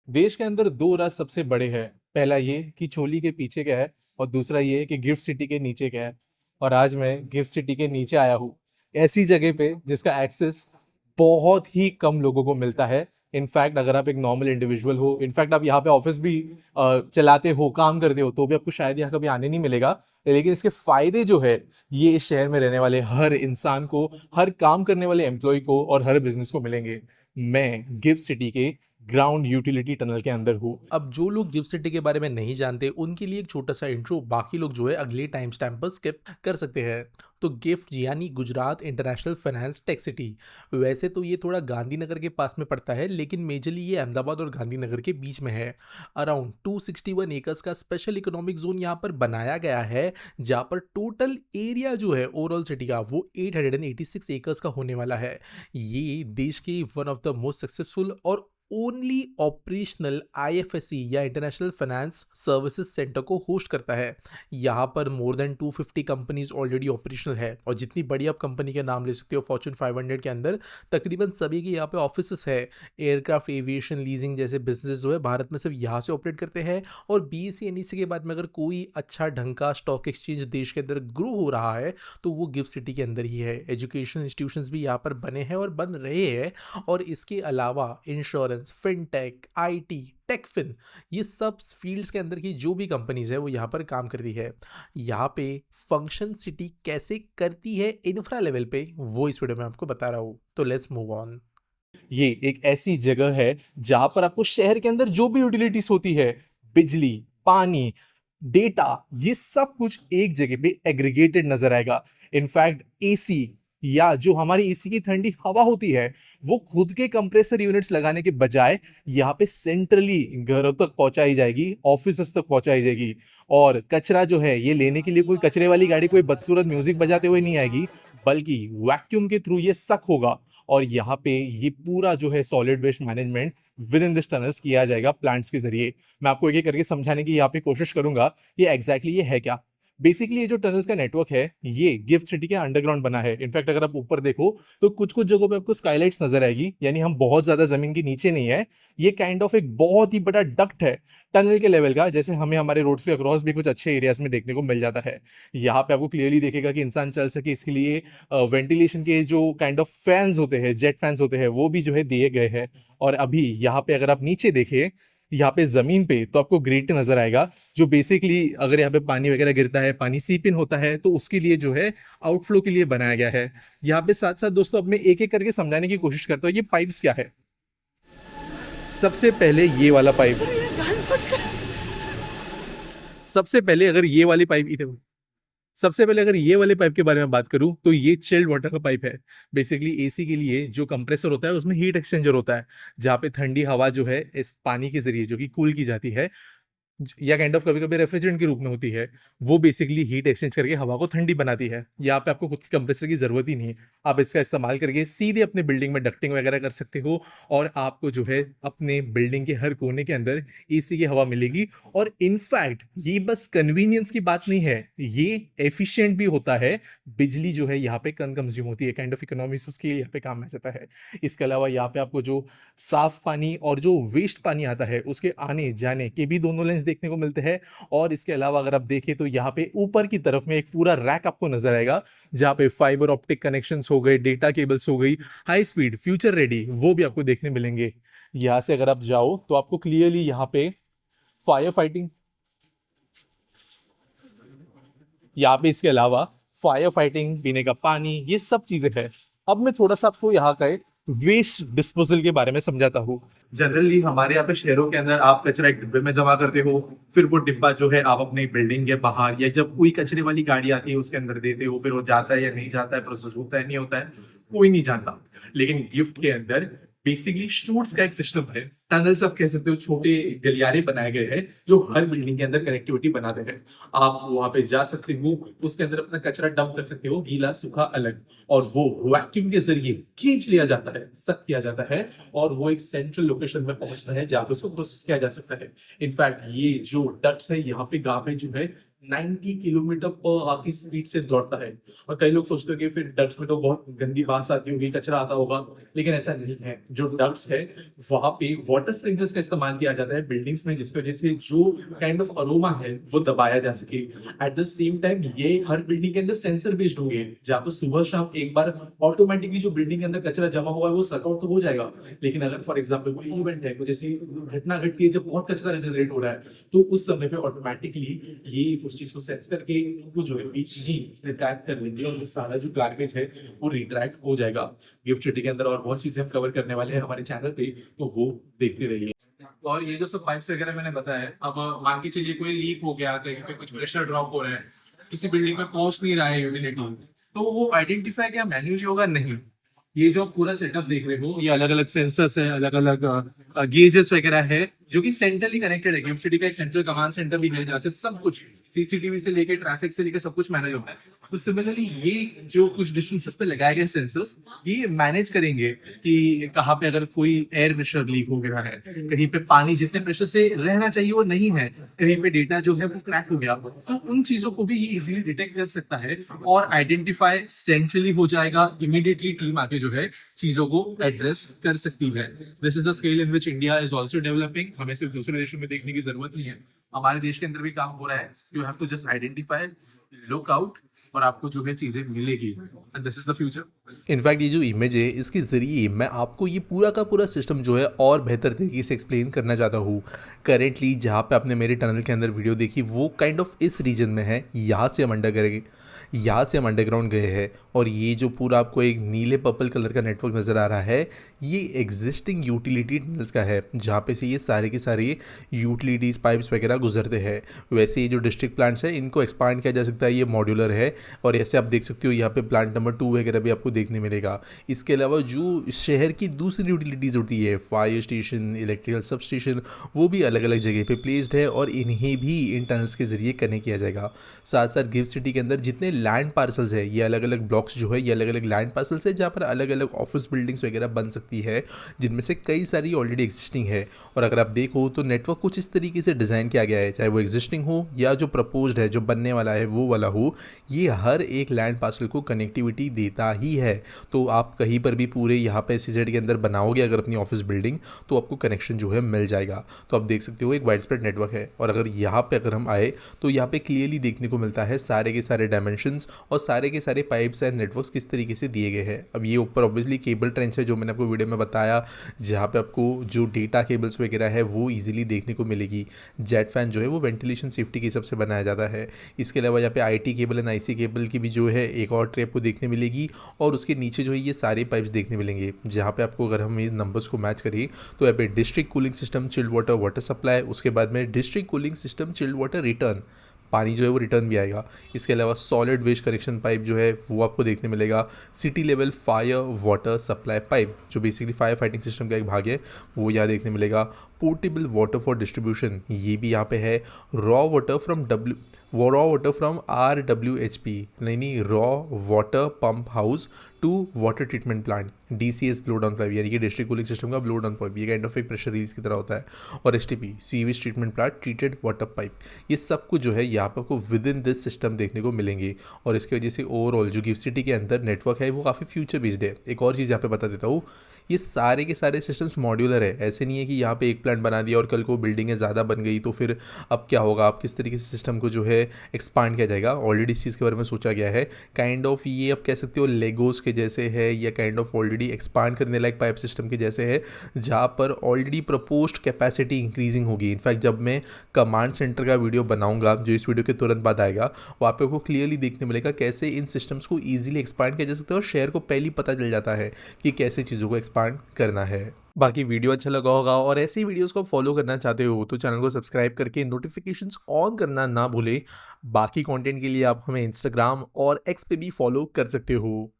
देश के अंदर दो राज सबसे बड़े हैं। पहला ये कि चोली के पीछे क्या है, और दूसरा ये कि गिफ्ट सिटी के नीचे क्या है। और आज मैं गिफ्ट सिटी के नीचे आया हूँ, ऐसी जगह पे जिसका एक्सेस बहुत ही कम लोगों को मिलता है। इनफैक्ट अगर आप एक नॉर्मल इंडिविजुअल हो, इनफैक्ट आप यहाँ पे ऑफिस भी चलाते हो, काम करते हो, तो भी आपको शायद यहाँ कभी आने नहीं मिलेगा। लेकिन इसके फायदे जो है, ये इस शहर में रहने वाले हर इंसान को, हर काम करने वाले एम्प्लॉय को और हर बिजनेस को मिलेंगे। मैं गिफ्ट सिटी के ग्राउंड यूटिलिटी टनल के अंदर हूँ। अब जो लोग गिफ्ट सिटी के बारे में नहीं जानते उनके लिए एक छोटा सा इंट्रो बाकी लोग जो है अगले टाइम स्टैम्प पर स्किप कर सकते हैं। तो गिफ्ट यानी Gujarat international finance tech city. वैसे तो ये थोड़ा गांधीनगर के पास में पड़ता है, लेकिन मेजरली ये अहमदाबाद और गांधीनगर के बीच में है। अराउंड 261 एकर्स का स्पेशल इकोनॉमिक जोन यहाँ पर बनाया गया है, जहाँ पर टोटल एरिया जो है ओवरऑल सिटी का वो 886 एकर्स का होने वाला है। ये देश के one of the most successful और ओनली ऑपरेशनल आईएफएससी या इंटरनेशनल फाइनेंस सर्विसेज सेंटर को होस्ट करता है। यहाँ पर more than 250 companies already operational है, और जितनी बड़ी आप कंपनी के नाम ले सकते हो फॉर्च्यून 500 के अंदर तकरीबन सभी के यहाँ पे ऑफिस है। एयरक्राफ्ट एविएशन लीजिंग जैसे बिजनेस जो है भारत में सिर्फ यहाँ से ऑपरेट करते हैं। और बीएससी एनईसी के बाद में अगर कोई अच्छा ढंग का स्टॉक एक्सचेंज देश के अंदर ग्रो हो रहा है तो वो गिफ्ट सिटी के अंदर ही है। एजुकेशन इंस्टीट्यूशंस भी यहाँ पर बने हैं और बन रहे हैं। और इसके अलावा इंश्योरेंस, फिनटेक, आईटी, टेकफिन, ये सब फील्ड्स के अंदर की जो भी कंपनीज है वो यहाँ पर काम करती है। यहाँ पे फंक्शन सिटी कैसे करती है इंफ्रा लेवल पे, वो इस वीडियो में आपको बता रहा हूँ। तो लेट्स मूव ऑन। ये एक ऐसी जगह है जहां पर आपको शहर के अंदर जो भी यूटिलिटीज होती है, बिजली, पानी, डेटा, ये सब कुछ एक जगह पे एग्रीगेटेड नजर आएगा। इनफैक्ट एसी, या जो हमारी एसी की ठंडी हवा होती है, वो खुद के कंप्रेसर यूनिट्स लगाने के बजाय यहाँ पे सेंट्रली घरों तक पहुंचाई जाएगी, ऑफिस तक पहुंचाई जाएगी। और कचरा जो है, ये लेने के लिए कोई कचरे वाली गाड़ी कोई बदसूरत म्यूजिक बजाते हुए नहीं आएगी, बल्कि वैक्यूम के थ्रू ये सक होगा। और यहाँ पे ये पूरा जो है solid waste management within this tunnels किया जाएगा प्लांट्स के जरिए। मैं आपको एक एक करके समझाने की यहाँ पे कोशिश करूंगा ये एग्जैक्टली ये है क्या। बेसिकली ये जो टनल्स का नेटवर्क है, ये गिफ्ट सिटी के अंडरग्राउंड बना है। इनफैक्ट अगर आप ऊपर देखो तो कुछ कुछ जगहों पे आपको स्काईलाइट्स नजर आएगी, यानी हम बहुत ज्यादा जमीन के नीचे नहीं है। ये काइंड ऑफ एक बहुत ही बड़ा डक्ट है टनल के लेवल का, जैसे हमें हमारे रोड्स के अक्रॉस भी कुछ अच्छे एरियाज में देखने को मिल जाता है। यहाँ पे आपको क्लियरली देखेगा कि इंसान चल सके इसके लिए वेंटिलेशन के जो काइंड ऑफ फैंस होते हैं, जेट फैंस होते हैं, वो भी जो है दिए गए हैं। और अभी यहाँ पे अगर आप नीचे देखें, यहाँ पे जमीन पे तो आपको ग्रेट नजर आएगा, जो बेसिकली अगर यहाँ पे पानी वगैरह गिरता है, पानी सीप इन होता है, तो उसके लिए जो है आउटफ्लो के लिए बनाया गया है। यहाँ पे साथ साथ दोस्तों अब मैं एक एक करके समझाने की कोशिश करता हूँ ये पाइप्स क्या है। सबसे पहले ये वाला पाइप, सबसे पहले अगर ये वाली पाइप इधर सबसे पहले अगर ये वाले पाइप के बारे में बात करूं तो ये चिल्ड वाटर का पाइप है। बेसिकली एसी के लिए जो कंप्रेसर होता है उसमें हीट एक्सचेंजर होता है, जहाँ पे ठंडी हवा जो है इस पानी के जरिए जो कि कूल की जाती है, या काइंड ऑफ कभी कभी रेफ्रिजरेंट के रूप में होती है, वो बेसिकली हीट एक्सचेंज करके हवा को ठंडी बनाती है। यहाँ पे आपको खुद के कंप्रेसर की जरूरत ही नहीं है। आप इसका इस्तेमाल करके सीधे अपने बिल्डिंग में डक्टिंग वगैरह कर सकते हो, और आपको जो है अपने बिल्डिंग के हर कोने के अंदर एसी की हवा मिलेगी। और इनफैक्ट ये बस कन्वीनियंस की बात नहीं है, ये एफिशिएंट भी होता है। बिजली जो है यहाँ पे कम कंज्यूम होती है, काइंड ऑफ इकोनॉमिक्स उसके यहाँ पे काम आ जाता है। इसके अलावा यहाँ पे आपको जो साफ पानी और जो वेस्ट पानी आता है उसके आने जाने के भी दोनों लेंस देखने को मिलते हैं। और इसके अलावा अगर आप देखें तो यहाँ पे ऊपर की तरफ में एक पूरा रैक आपको नजर आएगा, जहाँ पे फाइबर ऑप्टिक कनेक्शंस हो गए, डेटा केबल्स हो गई, हाई स्पीड, फ्यूचर रेडी, वो भी आपको देखने मिलेंगे। यहाँ से अगर आप जाओ तो आपको क्लियरली यहाँ पे फायर फाइटिंग, यहाँ पे इसके अलावा फायर फाइटिंग, पीने का पानी, ये सब चीजें हैं। अब मैं थोड़ा सा आपको यहाँ का वेस्ट डिस्पोजल के बारे में समझाता हूँ। जनरली हमारे यहाँ पे शहरों के अंदर आप कचरा एक डिब्बे में जमा करते हो, फिर वो डिब्बा जो है आप अपने बिल्डिंग के बाहर, या जब कोई कचरे वाली गाड़ी आती है उसके अंदर देते हो, फिर वो जाता है या नहीं जाता है, प्रोसेस होता है नहीं होता है, कोई नहीं जानता। लेकिन गिफ्ट के अंदर बेसिकली शूट्स का एक सिस्टम है, टनल सब कह सकते हो, छोटे गलियारे बनाए गए हैं जो हर बिल्डिंग के अंदर कनेक्टिविटी बनाते हैं। आप वहां पे जा सकते हो, उसके अंदर अपना कचरा डंप कर सकते हो, गीला सूखा अलग, और वो वैक्यूम के जरिए खींच लिया जाता है, सक किया जाता है, और वो एक सेंट्रल लोकेशन में पहुंचता है जहां पे उसको प्रोसेस किया जा सकता है। इनफैक्ट ये जो डक्ट्स है, यहाँ पे गार्बेज जो है 90 किलोमीटर पर आवर की स्पीड से दौड़ता है। और कई लोग सोचते हैं कि फिर डक्ट्स में तो बहुत गंदी बास आती होगी, कचरा आता होगा, लेकिन ऐसा नहीं है। जो डक्ट्स है वहां पे वाटर स्प्रिंकलर्स का इस्तेमाल किया जाता है बिल्डिंग्स में, जिसकी वजह से जो काइंड ऑफ अरोमा है वो दबाया जा सके। एट द सेम टाइम ये हर बिल्डिंग के अंदर सेंसर बेस्ड होंगे, जहाँ पर सुबह शाम एक बार ऑटोमेटिकली जो बिल्डिंग के अंदर कचरा जमा हुआ है वो सक आउट तो हो जाएगा। लेकिन अगर फॉर एग्जाम्पल कोई इवेंट है, कोई जैसी घटना घटती है जब बहुत कचरा जनरेट हो रहा है, तो उस समय पे ऑटोमेटिकली ये उस चीज को सेंस करके वो जो है बीच ही रिट्रैक्ट कर लेंगे और वो सारा जो गार्बेज है वो रिट्रैक्ट हो जाएगा। गिफ्ट सिटी के अंदर और बहुत चीजें हम कवर करने वाले हैं हमारे चैनल पे, तो वो देखते रहिए। और ये जो सब पाइप्स वगैरह मैंने बताया, अब मान के चलिए कोई लीक हो गया, कहीं पे कुछ प्रेशर ड्रॉप हो रहा है, किसी बिल्डिंग में पहुंच नहीं रहा है यूटिलिटी, तो वो आइडेंटिफाई क्या मैन्युअली होगा? नहीं। ये जो पूरा सेटअप देख रहे हो, ये अलग अलग सेंसर्स है, अलग अलग गेजेस वगैरह है, जो कि सेंट्रली कनेक्टेड है। गिफ्ट सिटी का एक सेंट्रल कमांड सेंटर भी है, जहाँ से सब कुछ सीसीटीवी से लेके ट्रैफिक से लेके सब कुछ मैनेज होता है। तो सिमिलरली ये जो कुछ डिस्टेंसेस पे लगाए गए सेंसर्स, ये मैनेज करेंगे कि कहाँ पे अगर कोई एयर प्रेशर लीक हो गया है, कहीं पे पानी जितने प्रेशर से रहना चाहिए वो नहीं है, कहीं पे डेटा जो है वो क्रैक हो गया, तो उन चीजों को भी ये इजीली डिटेक्ट कर सकता है और आइडेंटिफाई सेंट्रली हो जाएगा। इमीडिएटली टीम आके जो है चीजों को एड्रेस कर सकती है। This is the scale in which India is also developing. हमें सिर्फ दूसरे देशों में देखने की जरूरत नहीं है, हमारे देश के अंदर भी काम हो रहा है। You have to just identify, look out, और आपको जो है चीजें मिलेगी। And this is the future. In fact ये जो इमेज है इसके ज़रिए मैं आपको ये पूरा का पूरा सिस्टम जो है और बेहतर तरीके से एक्सप्लेन करना चाहता हूँ। करेंटली जहाँ पे आपने मेरे टनल के अंदर वीडियो देखी वो काइंड ऑफ इस रीजन में है। यहाँ से हम अंडरग्राउंड गए हैं और ये जो पूरा आपको एक नीले पर्पल कलर का नेटवर्क नज़र आ रहा है, ये एग्जिस्टिंग यूटिलिटी टनल्स का है, जहाँ पे से ये सारे के सारे यूटिलिटीज़ पाइप्स वगैरह गुजरते हैं। वैसे ये जो डिस्ट्रिक्ट प्लांट्स है इनको एक्सपांड किया जा सकता है, ये मॉड्यूलर है। और ऐसे आप देख सकते हो यहाँ पे प्लांट नंबर 2 वगैरह भी आपको देखने मिलेगा। इसके अलावा जो शहर की दूसरी यूटिलिटीज़ होती है, fire station, electrical sub station, वो भी अलग अलग जगह पे प्लेस्ड है और इन्हें भी इन टनल्स के ज़रिए कनेक्ट किया जाएगा। साथ साथ गिफ्ट सिटी के अंदर जितने लैंड पार्सल्स है, ये अलग अलग ब्लॉक्स जो है ये अलग अलग लैंड पार्सल्स है, जहाँ पर अलग अलग ऑफिस बिल्डिंग्स वगैरह बन सकती है, जिनमें से कई सारी ऑलरेडी एग्जिस्टिंग है। और अगर आप देखो तो नेटवर्क कुछ इस तरीके से डिज़ाइन किया गया है, चाहे वो एग्जिस्टिंग हो या जो प्रपोज्ड है, जो बनने वाला है वो वाला हो, ये हर एक लैंड पार्सल को कनेक्टिविटी देता ही है। तो आप कहीं पर भी पूरे यहाँ पे SEZ के अंदर बनाओगे अगर अपनी ऑफिस बिल्डिंग, तो आपको कनेक्शन जो है मिल जाएगा। तो आप देख सकते हो एक वाइड स्प्रेड नेटवर्क है। और अगर यहाँ पे अगर हम आए तो यहाँ पे क्लियरली देखने को मिलता है सारे के सारे डायमेंशंस और सारे के सारे पाइप्स एंड नेटवर्क्स किस तरीके से दिए गए हैं। अब ये ऊपर ऑब्वियसली केबल ट्रेंच है, जो मैंने आपको वीडियो में बताया, जहाँ पे आपको जो डेटा केबल्स वगैरह है वो ईजिली देखने को मिलेगी। जेट फैन जो है वो वेंटिलेशन सेफ्टी के हिसाब से बनाया जाता है। इसके अलावा यहाँ पे IT cable and IC cable की भी जो है एक और ट्रे आपको देखने मिलेगी। और उसके नीचे जो है ये सारे पाइप्स देखने मिलेंगे, जहाँ पे आपको अगर हम ये नंबर्स को मैच करें तो यहाँ पे district cooling system, chilled water, water supply, उसके बाद में district cooling system, chilled water return, पानी जो है वो रिटर्न भी आएगा। इसके अलावा सॉलिड वेस्ट कनेक्शन पाइप जो है वो आपको देखने मिलेगा। City level fire water supply pipe, जो बेसिकली फायर फाइटिंग सिस्टम का एक भाग है, वो यहाँ देखने मिलेगा। पोर्टेबल वाटर फॉर डिस्ट्रीब्यूशन, ये भी यहाँ पे है। रॉ वाटर फ्रॉम RWHP, नहीं raw water pump house to water treatment plant, DCS blow down pipe, यानी कि डिस्ट्रिक्ट कूलिंग सिस्टम का ब्लो डाउन पाइप, ये काइंड ऑफ एक प्रेशर रिलीज की तरह होता है। और STP, sewage treatment plant treated water pipe, ये सब कुछ जो है यहाँ पर आपको विद इन दिस सिस्टम देखने को मिलेंगे। और इसकी वजह से ओवरऑल जो गिफ्ट सिटी के अंदर नेटवर्क है वो काफ़ी फ्यूचर बेस्ड है। एक और चीज़ यहाँ पे बता देता हूँ, ये सारे के सारे सिस्टम्स मॉड्यूलर है। ऐसे नहीं है कि यहाँ पे एक प्लांट बना दिया और कल को बिल्डिंगें ज़्यादा बन गई तो फिर अब क्या होगा, आप किस तरीके से सिस्टम को जो है एक्सपांड किया जाएगा। ऑलरेडी इस चीज़ के बारे में सोचा गया है। काइंड ऑफ ये आप कह सकते हो लेगोस के जैसे है, या काइंड ऑफ ऑलरेडी एक्सपांड करने लायक पाइप सिस्टम के जैसे है, जहाँ पर ऑलरेडी प्रपोज्ड कैपेसिटी इंक्रीजिंग होगी। इनफैक्ट जब मैं कमांड सेंटर का वीडियो बनाऊंगा, जो इस वीडियो के तुरंत बाद आएगा, वहाँ पे आपको क्लियरली देखने मिलेगा कैसे इन सिस्टम्स को ईजिली एक्सपांड किया जा सकता है और शेयर को पहले ही पता चल जाता है कि कैसे चीज़ों को एक्सपांड करना है। बाकी वीडियो अच्छा लगा होगा और ऐसी वीडियोस को फॉलो करना चाहते हो तो चैनल को सब्सक्राइब करके नोटिफिकेशंस ऑन करना ना भूलें। बाकी कंटेंट के लिए आप हमें इंस्टाग्राम और X पे भी फॉलो कर सकते हो।